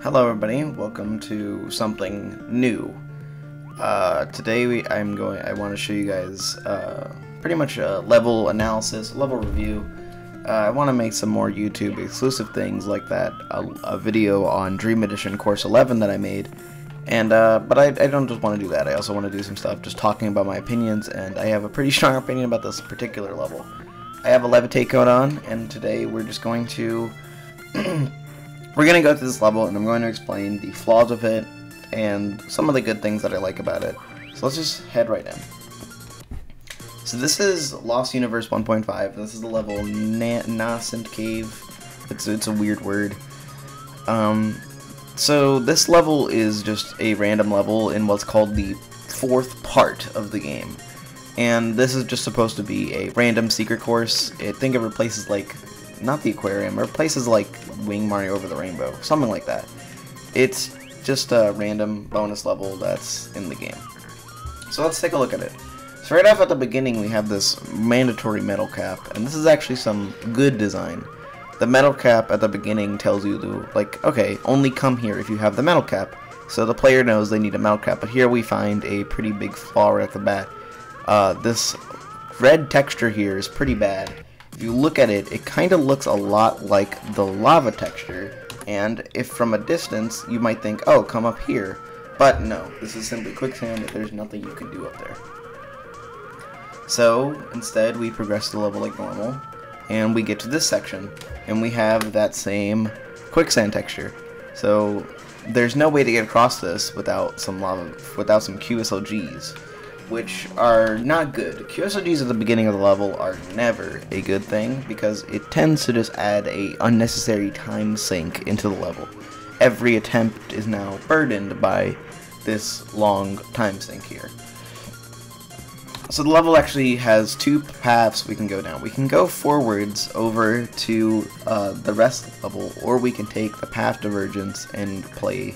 Hello everybody, welcome to something new. Today I want to show you guys pretty much a level analysis, level review. I want to make some more YouTube exclusive things like that, a video on Dream Edition Course 11 that I made, and but I don't just want to do that. I also want to do some stuff just talking about my opinions, and I have a pretty strong opinion about this particular level. I have a levitate code on, and today we're just going to we're going to go through this level, and I'm going to explain the flaws of it and some of the good things that I like about it. So let's just head right in. So this is Lost Universe 1.5. This is the level Nascent Cave. It's a weird word. So this level is just a random level in what's called the fourth part of the game. And this is just supposed to be a random secret course. Think of it places like, not the aquarium, or places like Wing Mario Over the Rainbow, something like that. It's just a random bonus level that's in the game. So let's take a look at it. So right off at the beginning we have this mandatory metal cap, and this is actually some good design. The metal cap at the beginning tells you to, like, okay, only come here if you have the metal cap. So the player knows they need a metal cap, but here we find a pretty big flaw right at the bat. This red texture here is pretty bad. If you look at it, it kind of looks a lot like the lava texture, and if from a distance, you might think, oh, come up here. But no, this is simply quicksand. There's nothing you can do up there. So, instead, we progress the level like normal, and we get to this section, and we have that same quicksand texture. So, there's no way to get across this without some lava, without some QSLGs, which are not good. QSLGs at the beginning of the level are never a good thing, because it tends to just add a unnecessary time sink into the level. Every attempt is now burdened by this long time sink here. So the level actually has two paths we can go down. We can go forwards over to the rest of the level, or we can take the path divergence and play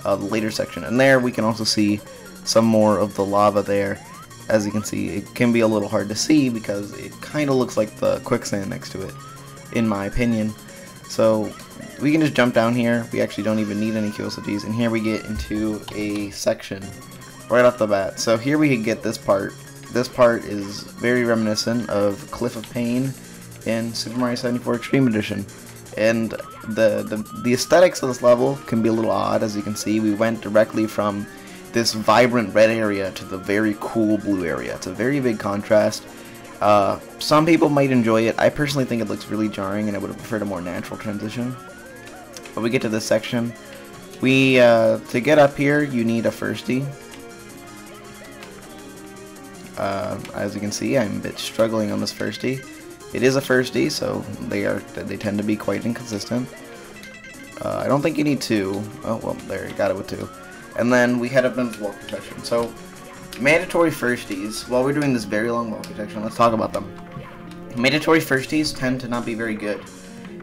the later section. And there we can also see some more of the lava there. As you can see, it can be a little hard to see because it kind of looks like the quicksand next to it, in my opinion. So we can just jump down here. We actually don't even need any QSLGs, and here we get into a section right off the bat. So here we can get this part. This part is very reminiscent of Cliff of Pain in Super Mario 74 Extreme Edition. And the aesthetics of this level can be a little odd. As you can see, we went directly from this vibrant red area to the very cool blue area. It's a very big contrast. Some people might enjoy it. I personally think it looks really jarring, and I would have preferred a more natural transition. But we get to this section. To get up here, you need a firstie. As you can see, I'm a bit struggling on this firstie. It is a firstie, so they tend to be quite inconsistent. I don't think you need two. Oh well, there, you got it with two. And then we head up into wall protection. So, mandatory firsties, while we're doing this very long wall protection, let's talk about them. Mandatory firsties tend to not be very good.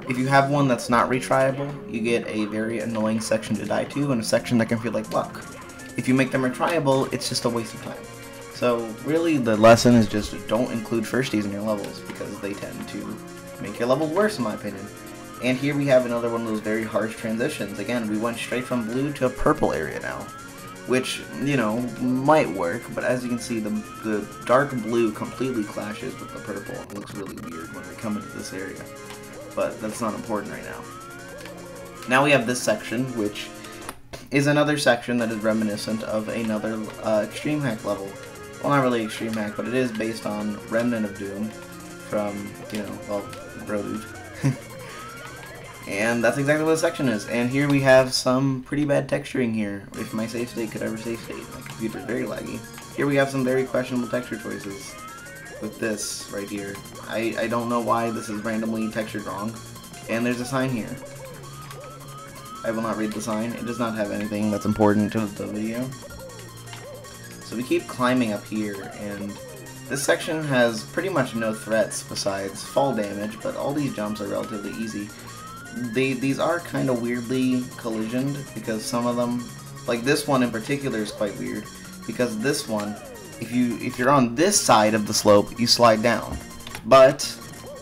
If you have one that's not retryable, you get a very annoying section to die to, and a section that can feel like luck. If you make them retryable, it's just a waste of time. So, really, the lesson is just don't include firsties in your levels, because they tend to make your levels worse, in my opinion. And here we have another one of those very harsh transitions. Again, we went straight from blue to a purple area now, which, you know, might work, but as you can see, the dark blue completely clashes with the purple. It looks really weird when we come into this area, but that's not important right now. Now we have this section, which is another section that is reminiscent of another Extreme Hack level. Well, not really Extreme Hack, but it is based on Remnant of Doom from, you know, well, Road. And that's exactly what the section is. And here we have some pretty bad texturing here. If my save state could ever save state. My computer's very laggy. Here we have some very questionable texture choices with this right here. I don't know why this is randomly textured wrong. And there's a sign here. I will not read the sign. It does not have anything that's important to the video. So we keep climbing up here, and this section has pretty much no threats besides fall damage, but all these jumps are relatively easy. These are kind of weirdly collisioned, because some of them, like this one in particular, is quite weird, because this one, if you're on this side of the slope, you slide down, but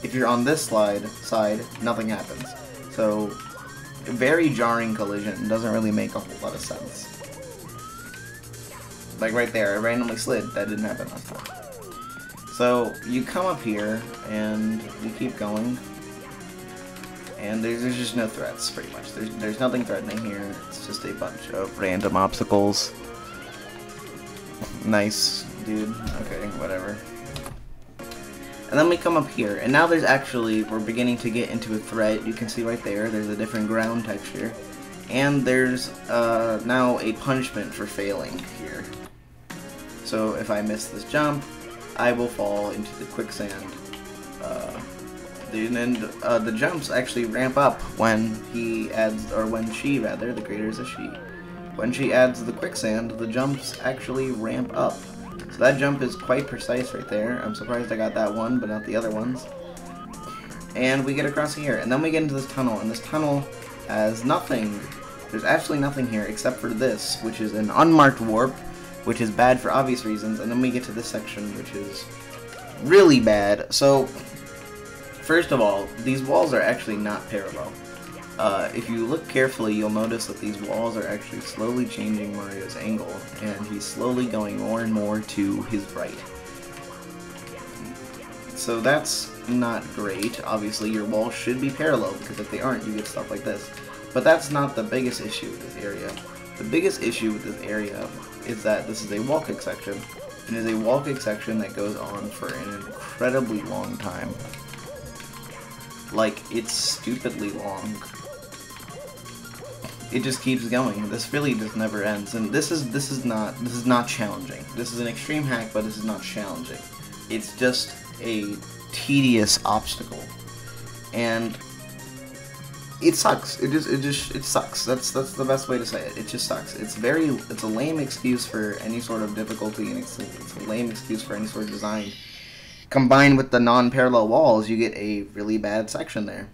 if you're on this side, nothing happens. So very jarring collision. Doesn't really make a whole lot of sense. Like right there, I randomly slid. That didn't happen last time. So you come up here and you keep going, and there's just no threats pretty much. There's nothing threatening here. It's just a bunch of random obstacles. Nice, dude. Okay, whatever. And then we come up here, and now we're beginning to get into a threat. You can see right there's a different ground texture. And there's now a punishment for failing here. So if I miss this jump, I will fall into the quicksand. The jumps actually ramp up when the creator is a she. When she adds the quicksand, the jumps actually ramp up. So that jump is quite precise right there. I'm surprised I got that one, but not the other ones. And we get across here, and then we get into this tunnel, and this tunnel has nothing. There's absolutely nothing here except for this, which is an unmarked warp, which is bad for obvious reasons, and then we get to this section, which is really bad. So, first of all, these walls are actually not parallel. If you look carefully, you'll notice that these walls are actually slowly changing Mario's angle, and he's slowly going more and more to his right. So that's not great. Obviously, your walls should be parallel, because if they aren't, you get stuff like this. But that's not the biggest issue with this area. The biggest issue with this area is that this is a wall kick section, and it is a wall kick section that goes on for an incredibly long time. Like, it's stupidly long. It just keeps going. This really just never ends, and this is not challenging. This is an extreme hack, but this is not challenging. It's just a tedious obstacle, and it sucks. It sucks. That's the best way to say it. It just sucks. It's a lame excuse for any sort of difficulty, and it's a lame excuse for any sort of design. Combined with the non-parallel walls, you get a really bad section there.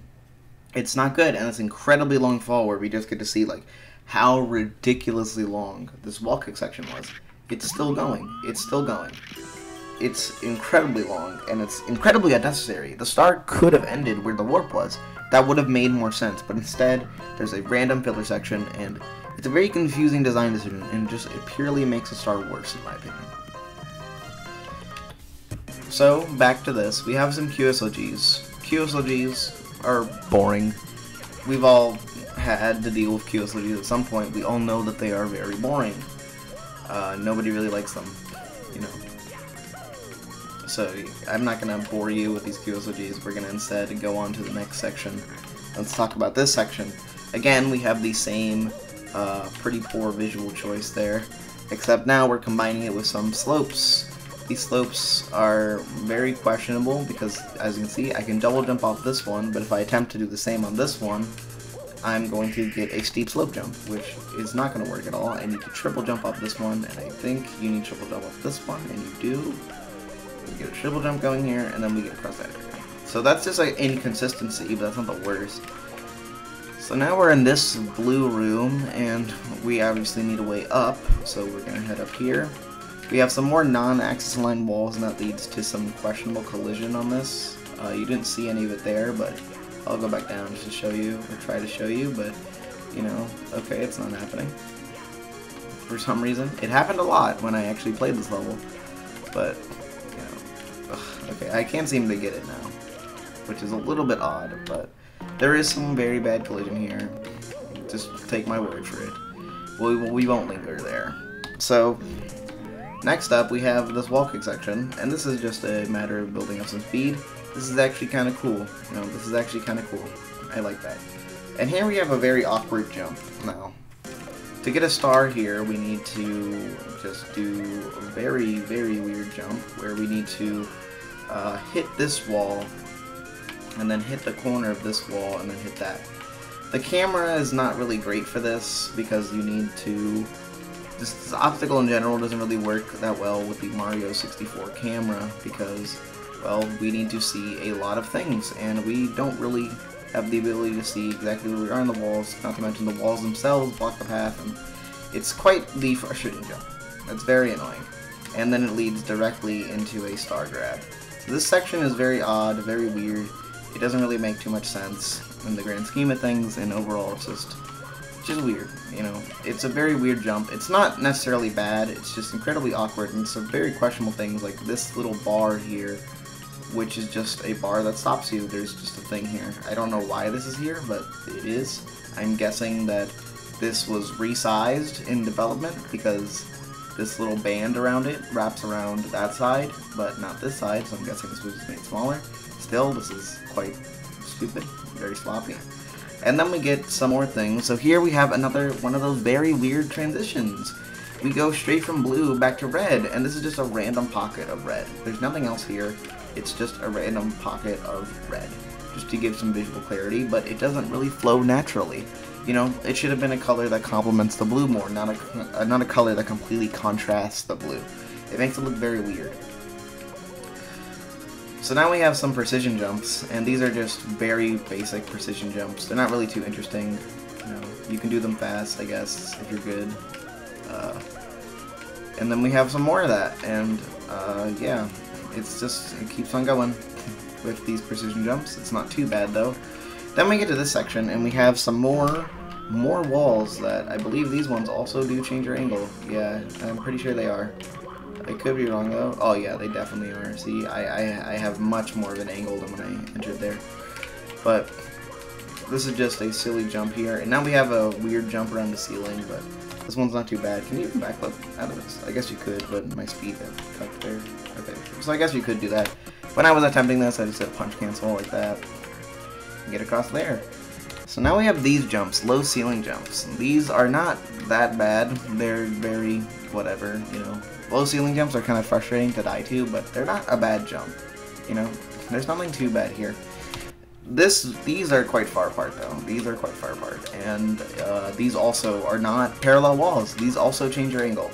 It's not good, and it's an incredibly long fall where we just get to see like how ridiculously long this wall kick section was. It's still going. It's still going. It's incredibly long, and it's incredibly unnecessary. The star could have ended where the warp was. That would have made more sense, but instead, there's a random filler section, and it's a very confusing design decision, and it purely makes the star worse, in my opinion. So, back to this. We have some QSLGs. QSLGs are boring. We've all had to deal with QSLGs at some point. We all know that they are very boring. Nobody really likes them, you know. So I'm not going to bore you with these QSLGs. We're going to instead go on to the next section. Let's talk about this section. Again, we have the same pretty poor visual choice there, except now we're combining it with some slopes. These slopes are very questionable because, as you can see, I can double jump off this one, but if I attempt to do the same on this one, I'm going to get a steep slope jump, which is not going to work at all. I need to triple jump off this one, and I think you need to triple jump off this one, and you do. We get a triple jump going here, and then we get across that area. So that's just like inconsistency, but that's not the worst. So now we're in this blue room, and we obviously need a way up, so we're going to head up here. We have some more non-axis aligned walls, and that leads to some questionable collision on this. You didn't see any of it there, but I'll go back down just to show you, or try to show you, but, you know, okay, it's not happening. For some reason. It happened a lot when I actually played this level, but, you know, okay, I can't seem to get it now, which is a little bit odd, but there is some very bad collision here. Just take my word for it. We won't linger there. So, next up, we have this wall kick section, and this is just a matter of building up some speed. This is actually kind of cool. You know, this is actually kind of cool. I like that. And here we have a very awkward jump now. To get a star here, we need to just do a very, very weird jump where we need to hit this wall and then hit the corner of this wall and then hit that. The camera is not really great for this because you need to... This obstacle in general doesn't really work that well with the Mario 64 camera because, well, we need to see a lot of things, and we don't really have the ability to see exactly where we are on the walls, not to mention the walls themselves block the path, and it's quite the frustrating jump. It's very annoying. And then it leads directly into a star grab. So this section is very odd, very weird. It doesn't really make too much sense in the grand scheme of things, and overall it's just weird, you know. It's a very weird jump. It's not necessarily bad, it's just incredibly awkward, and some very questionable things like this little bar here, which is just a bar that stops you. There's just a thing here. I don't know why this is here, but it is. I'm guessing that this was resized in development because this little band around it wraps around that side, but not this side, so I'm guessing this was just made smaller. Still, this is quite stupid, very sloppy. And then we get some more things. So here we have another one of those very weird transitions. We go straight from blue back to red, and this is just a random pocket of red. There's nothing else here. It's just a random pocket of red, just to give some visual clarity, but it doesn't really flow naturally. You know, it should have been a color that complements the blue more, not a color that completely contrasts the blue. It makes it look very weird. So now we have some precision jumps, and these are just very basic precision jumps. They're not really too interesting. You know, you can do them fast, I guess, if you're good. And then we have some more of that, and yeah, it keeps on going with these precision jumps. It's not too bad though. Then we get to this section, and we have some more walls that I believe these ones also do change your angle. Yeah, I'm pretty sure they are. I could be wrong though. Oh yeah, they definitely are. See, I have much more of an angle than when I entered there. But this is just a silly jump here, and now we have a weird jump around the ceiling, but this one's not too bad. Can you even backflip out of this? I guess you could, but my speed got cut there. Okay, so I guess you could do that. When I was attempting this, I just did punch cancel like that. And get across there. So now we have these jumps, low ceiling jumps. These are not that bad. They're very whatever, you know. Low ceiling jumps are kind of frustrating to die to, but they're not a bad jump. You know, there's nothing too bad here. These are quite far apart though. These are quite far apart, and these also are not parallel walls. These also change your angle.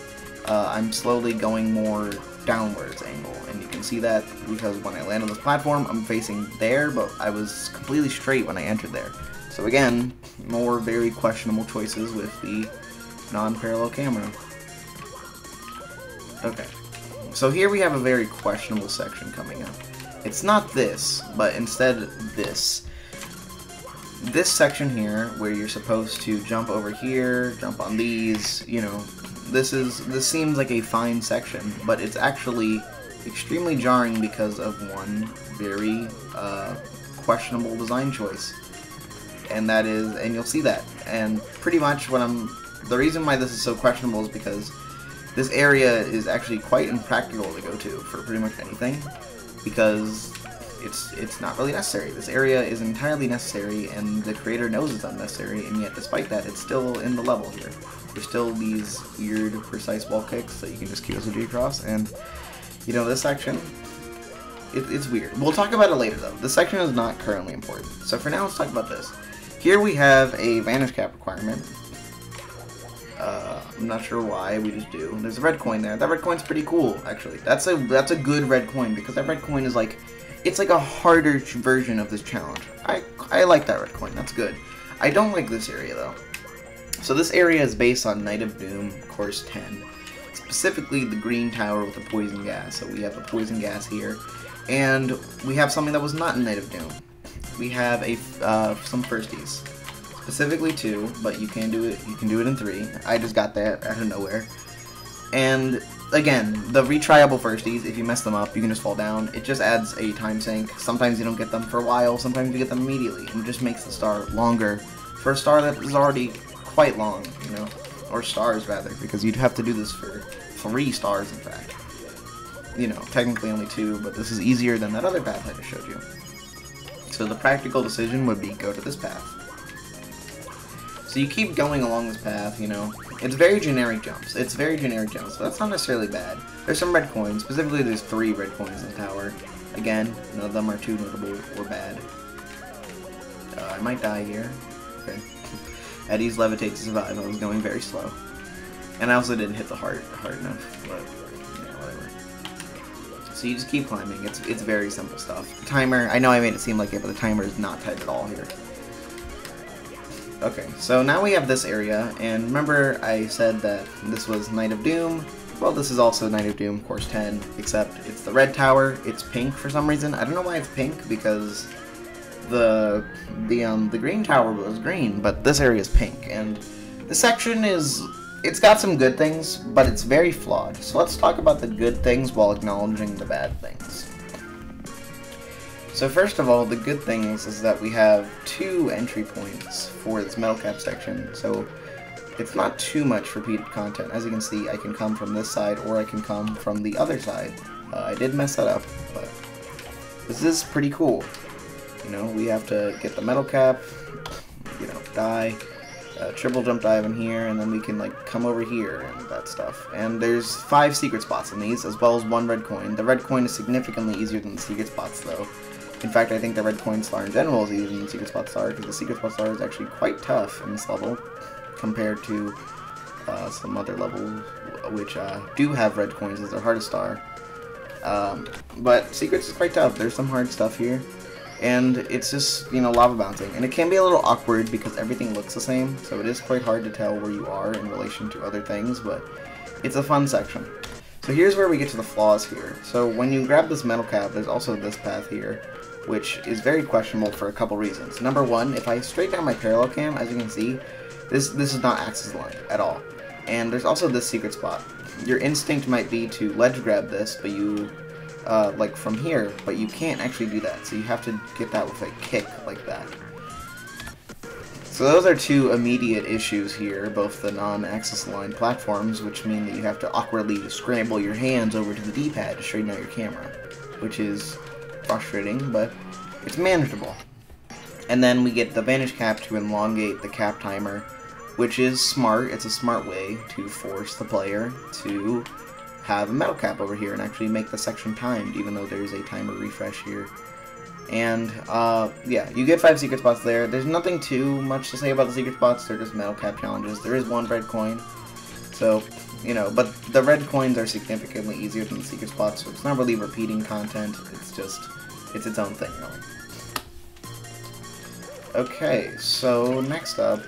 I'm slowly going more downwards angle, and you can see that because when I land on this platform, I'm facing there, but I was completely straight when I entered there. So again, more very questionable choices with the non-parallel camera. Okay, so here we have a very questionable section coming up. It's not this, but instead this. This section here, where you're supposed to jump over here, jump on these, you know, this seems like a fine section, but it's actually extremely jarring because of one very questionable design choice. And that is, and you'll see that. And pretty much the reason why this is so questionable is because this area is actually quite impractical to go to for pretty much anything, because it's not really necessary. This area is entirely necessary, and the creator knows it's unnecessary, and yet despite that, it's still in the level here. There's still these weird, precise wall kicks that you can just QSOG across, and, you know, this section, it's weird. We'll talk about it later, though. This section is not currently important. So for now, let's talk about this. Here we have a Vanish Cap requirement. I'm not sure why, we just do. There's a red coin there. That red coin's pretty cool, actually. That's a good red coin, because that red coin is like, it's like a harder version of this challenge. I like that red coin, that's good. I don't like this area, though. So this area is based on Night of Doom, Course 10. Specifically the green tower with the poison gas. So we have the poison gas here. And we have something that was not in Night of Doom. We have some firsties. Specifically 2, but you can do it in 3. I just got that out of nowhere. And again, the retryable firsties, if you mess them up, you can just fall down. It just adds a time sink. Sometimes you don't get them for a while, sometimes you get them immediately. And it just makes the star longer for a star that is already quite long, you know, or stars rather, because you'd have to do this for 3 stars in fact. You know, technically only 2, but this is easier than that other path I just showed you. So the practical decision would be go to this path. So you keep going along this path, you know. It's very generic jumps. It's very generic jumps, so that's not necessarily bad. There's some red coins. Specifically, there's 3 red coins in the tower. Again, none of them are too notable or bad. I might die here. Okay. Eddie's levitate to survive. I was going very slow. And I also didn't hit the heart hard enough, but yeah, whatever. So you just keep climbing. It's very simple stuff. The timer, I know I made it seem like it, but the timer is not tight at all here. Okay, so now we have this area, and remember I said that this was Night of Doom? Well, this is also Night of Doom, Course 10, except it's the red tower, it's pink for some reason. I don't know why it's pink, because the green tower was green, but this area is pink, and this section it's got some good things, but it's very flawed. So let's talk about the good things while acknowledging the bad things. So first of all, the good things is that we have 2 entry points for this metal cap section, so it's not too much repeated content. As you can see, I can come from this side, or I can come from the other side. I did mess that up, but this is pretty cool. You know, we have to get the metal cap, you know, die, triple jump dive in here, and then we can, like, come over here and that stuff. And there's 5 secret spots in these, as well as 1 red coin. The red coin is significantly easier than the secret spots, though. In fact, I think the red coin star in general is easier than the secret spot star, because the secret spot star is actually quite tough in this level, compared to some other levels, which do have red coins as their hardest star. But secrets is quite tough. There's some hard stuff here, and it's just, you know, lava bouncing, and it can be a little awkward because everything looks the same, so it is quite hard to tell where you are in relation to other things, but it's a fun section. So here's where we get to the flaws here. So when you grab this metal cap, there's also this path here, which is very questionable for a couple reasons. Number one, if I straight down my parallel cam, as you can see, this is not axis aligned at all. And there's also this secret spot. Your instinct might be to ledge grab this, but you, like from here, but you can't actually do that. So you have to get that with a kick like that. So those are 2 immediate issues here, both the non-axis aligned platforms, which mean that you have to awkwardly scramble your hands over to the D-pad to straighten out your camera, which is frustrating, but it's manageable. And then we get the vanish cap to elongate the cap timer, which is smart. It's a smart way to force the player to have a metal cap over here and actually make the section timed, even though there's a timer refresh here. And, yeah, you get 5 secret spots there. There's nothing too much to say about the secret spots. They're just metal cap challenges. There is 1 red coin, so, you know, but the red coins are significantly easier than the secret spots, so it's not really repeating content. It's just, it's its own thing, really. Okay, so next up,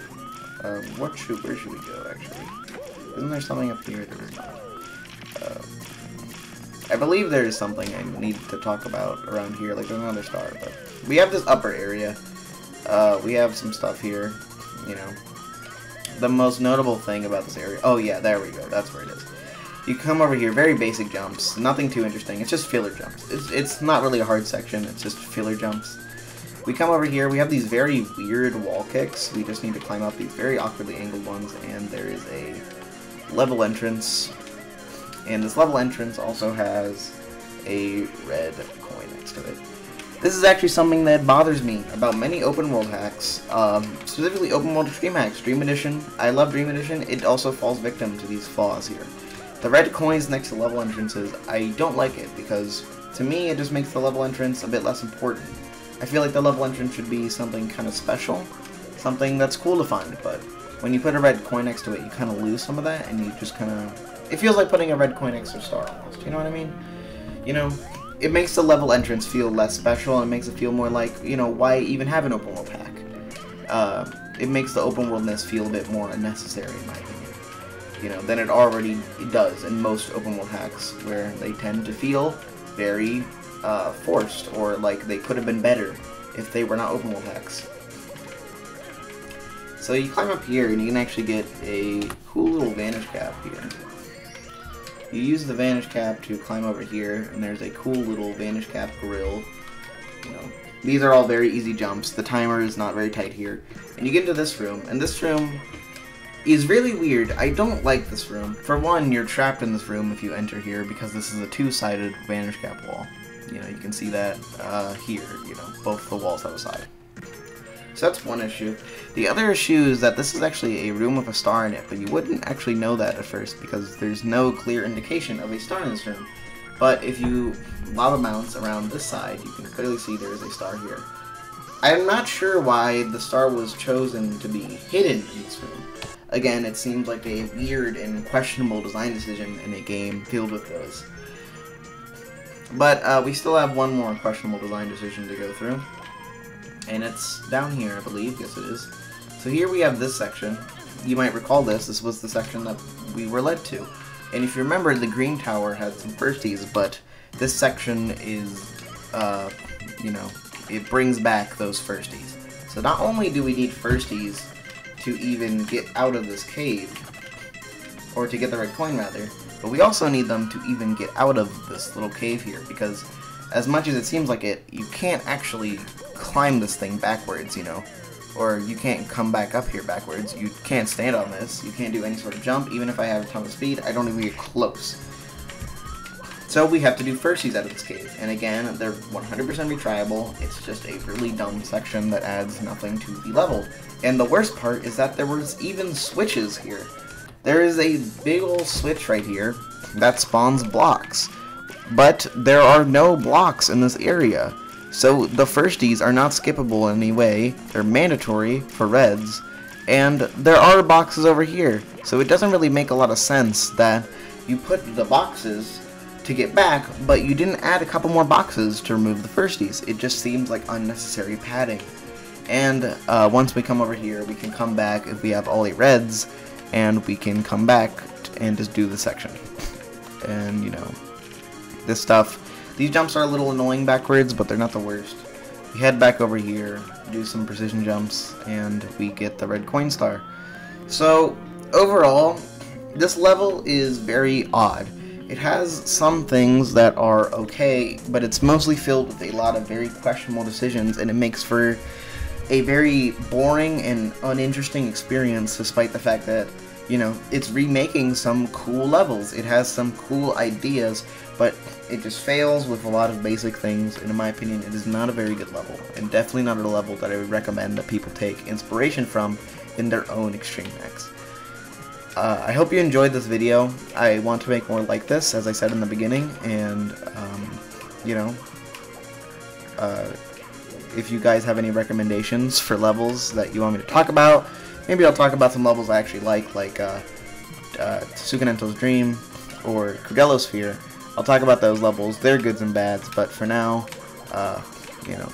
where should we go, actually? Isn't there something up here? There is not. I believe there is something I need to talk about around here, like there's another star, but we have this upper area. We have some stuff here, you know. The most notable thing about this area, oh yeah, there we go, that's where it is. You come over here, very basic jumps, nothing too interesting, it's just filler jumps. It's not really a hard section, it's just filler jumps. We come over here, we have these very weird wall kicks, we just need to climb up these very awkwardly angled ones, and there is a level entrance. And this level entrance also has a red coin next to it. This is actually something that bothers me about many open world hacks, specifically open world extreme hacks. Dream Edition, I love Dream Edition, it also falls victim to these flaws here. The red coins next to level entrances, I don't like it because to me it just makes the level entrance a bit less important. I feel like the level entrance should be something kind of special, something that's cool to find, but when you put a red coin next to it, you kind of lose some of that, and you just kind of... It feels like putting a red coin next to a star, almost. You know what I mean? You know, it makes the level entrance feel less special, and it makes it feel more like, you know, why even have an open world hack? It makes the open worldness feel a bit more unnecessary, in my opinion. You know, than it already does in most open world hacks, where they tend to feel very forced, or like they could have been better if they were not open world hacks. So you climb up here, and you can actually get a cool little vanish cap here. You use the vanish cap to climb over here, and there's a cool little vanish cap grill. You know, these are all very easy jumps. The timer is not very tight here. And you get into this room, and this room is really weird. I don't like this room. For one, you're trapped in this room if you enter here, because this is a 2-sided vanish cap wall. You know, you can see that here, you know, both the walls have a side. So that's one issue. The other issue is that this is actually a room with a star in it, but you wouldn't actually know that at first because there's no clear indication of a star in this room. But if you lava bounce around this side, you can clearly see there is a star here. I'm not sure why the star was chosen to be hidden in this room. Again, it seems like a weird and questionable design decision in a game filled with those. But we still have one more questionable design decision to go through. And it's down here, I believe. Yes, it is. So here we have this section. You might recall this. This was the section that we were led to. And if you remember, the green tower had some firsties, but this section is, you know, it brings back those firsties. So not only do we need firsties to even get out of this cave, or to get the red coin rather, but we also need them to even get out of this little cave here, because as much as it seems like it, you can't actually climb this thing backwards, you know, or you can't come back up here backwards. You can't stand on this, you can't do any sort of jump. Even if I have a ton of speed, I don't even get close. So we have to do firsties out of this cave, and again, they're 100% retryable. It's just a really dumb section that adds nothing to the level. And the worst part is that there was even switches here. There is a big old switch right here that spawns blocks, but there are no blocks in this area. So the firsties are not skippable in any way. They're mandatory for reds, and there are boxes over here. So it doesn't really make a lot of sense that you put the boxes to get back, but you didn't add a couple more boxes to remove the firsties. It just seems like unnecessary padding. And once we come over here, we can come back if we have all 8 reds, and we can come back and just do the section. And, you know, this stuff, these jumps are a little annoying backwards, but they're not the worst. We head back over here, do some precision jumps, and we get the red coin star. So, overall, this level is very odd. It has some things that are okay, but it's mostly filled with a lot of very questionable decisions, and it makes for a very boring and uninteresting experience, despite the fact that, you know, it's remaking some cool levels. It has some cool ideas, but it just fails with a lot of basic things, and in my opinion, it is not a very good level, and definitely not a level that I would recommend that people take inspiration from in their own Extreme Max. I hope you enjoyed this video. I want to make more like this, as I said in the beginning, and, you know, if you guys have any recommendations for levels that you want me to talk about, maybe I'll talk about some levels I actually like Tsukunento's Dream or Kugello Sphere. I'll talk about those levels, their goods and bads, but for now, you know,